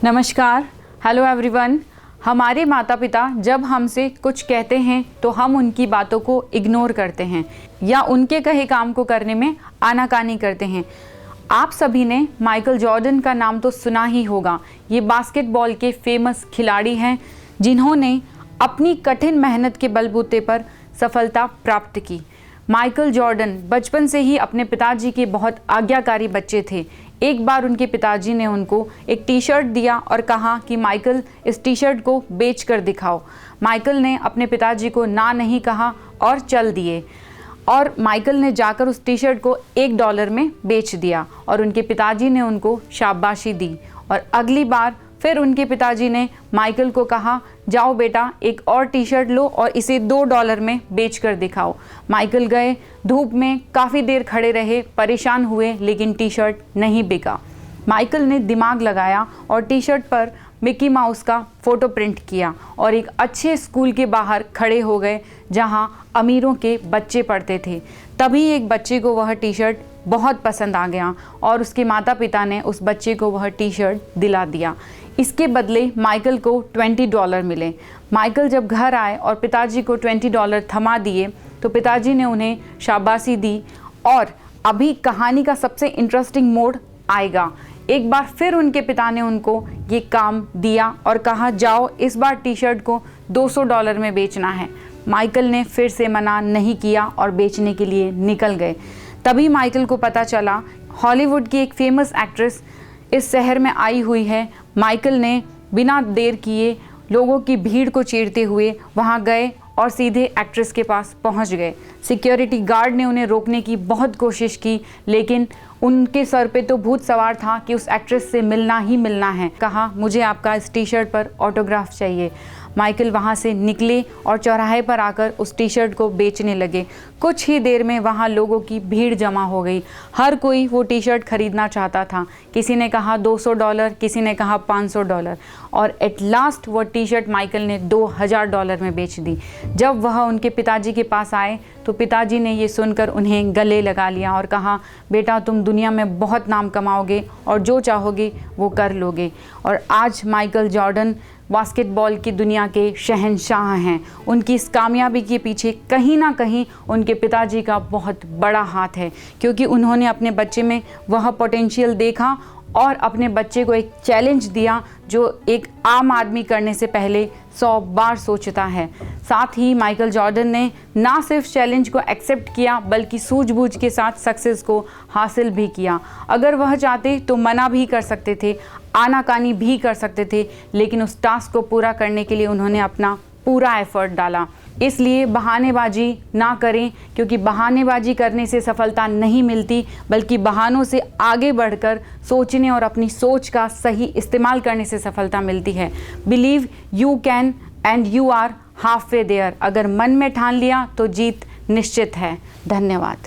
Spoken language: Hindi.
नमस्कार, हेलो एवरीवन। हमारे माता पिता जब हमसे कुछ कहते हैं तो हम उनकी बातों को इग्नोर करते हैं या उनके कहे काम को करने में आनाकानी करते हैं। आप सभी ने माइकल जॉर्डन का नाम तो सुना ही होगा। ये बास्केटबॉल के फेमस खिलाड़ी हैं जिन्होंने अपनी कठिन मेहनत के बलबूते पर सफलता प्राप्त की। माइकल जॉर्डन बचपन से ही अपने पिताजी के बहुत आज्ञाकारी बच्चे थे। एक बार उनके पिताजी ने उनको एक टी शर्ट दिया और कहा कि माइकल इस टी शर्ट को बेच कर दिखाओ। माइकल ने अपने पिताजी को ना नहीं कहा और चल दिए और माइकल ने जाकर उस टी शर्ट को $1 में बेच दिया और उनके पिताजी ने उनको शाबाशी दी। और अगली बार फिर उनके पिताजी ने माइकल को कहा, जाओ बेटा एक और टी शर्ट लो और इसे $2 में बेच कर दिखाओ। माइकल गए, धूप में काफ़ी देर खड़े रहे, परेशान हुए, लेकिन टी शर्ट नहीं बिका। माइकल ने दिमाग लगाया और टी शर्ट पर मिकी माउस का फ़ोटो प्रिंट किया और एक अच्छे स्कूल के बाहर खड़े हो गए जहां अमीरों के बच्चे पढ़ते थे। तभी एक बच्चे को वह टी शर्ट बहुत पसंद आ गया और उसके माता पिता ने उस बच्चे को वह टी शर्ट दिला दिया। इसके बदले माइकल को $20 मिले। माइकल जब घर आए और पिताजी को $20 थमा दिए तो पिताजी ने उन्हें शाबाशी दी। और अभी कहानी का सबसे इंटरेस्टिंग मोड़ आएगा। एक बार फिर उनके पिता ने उनको ये काम दिया और कहा, जाओ इस बार टी शर्ट को $200 में बेचना है। माइकल ने फिर से मना नहीं किया और बेचने के लिए निकल गए। तभी माइकल को पता चला हॉलीवुड की एक फेमस एक्ट्रेस इस शहर में आई हुई है। माइकल ने बिना देर किए लोगों की भीड़ को चीरते हुए वहां गए और सीधे एक्ट्रेस के पास पहुंच गए। सिक्योरिटी गार्ड ने उन्हें रोकने की बहुत कोशिश की, लेकिन उनके सर पे तो भूत सवार था कि उस एक्ट्रेस से मिलना ही मिलना है। कहा, मुझे आपका इस टी शर्ट पर ऑटोग्राफ चाहिए। माइकल वहाँ से निकले और चौराहे पर आकर उस टी शर्ट को बेचने लगे। कुछ ही देर में वहाँ लोगों की भीड़ जमा हो गई। हर कोई वो टी शर्ट खरीदना चाहता था। किसी ने कहा $200, किसी ने कहा $500 और एट लास्ट वो टी शर्ट माइकल ने $2000 में बेच दी। जब वह उनके पिताजी के पास आए तो पिताजी ने ये सुनकर उन्हें गले लगा लिया और कहा, बेटा तुम दुनिया में बहुत नाम कमाओगे और जो चाहोगे वो कर लोगे। और आज माइकल जॉर्डन बास्केटबॉल की दुनिया के शहंशाह हैं। उनकी इस कामयाबी के पीछे कहीं ना कहीं उनके पिताजी का बहुत बड़ा हाथ है, क्योंकि उन्होंने अपने बच्चे में वह पोटेंशियल देखा और अपने बच्चे को एक चैलेंज दिया जो एक आम आदमी करने से पहले 100 बार सोचता है। साथ ही माइकल जॉर्डन ने ना सिर्फ चैलेंज को एक्सेप्ट किया बल्कि सूझबूझ के साथ सक्सेस को हासिल भी किया। अगर वह चाहते तो मना भी कर सकते थे, आनाकानी भी कर सकते थे, लेकिन उस टास्क को पूरा करने के लिए उन्होंने अपना पूरा एफर्ट डाला। इसलिए बहानेबाजी ना करें, क्योंकि बहानेबाजी करने से सफलता नहीं मिलती, बल्कि बहानों से आगे बढ़कर सोचने और अपनी सोच का सही इस्तेमाल करने से सफलता मिलती है। Believe you can and you are half way there. अगर मन में ठान लिया तो जीत निश्चित है। धन्यवाद।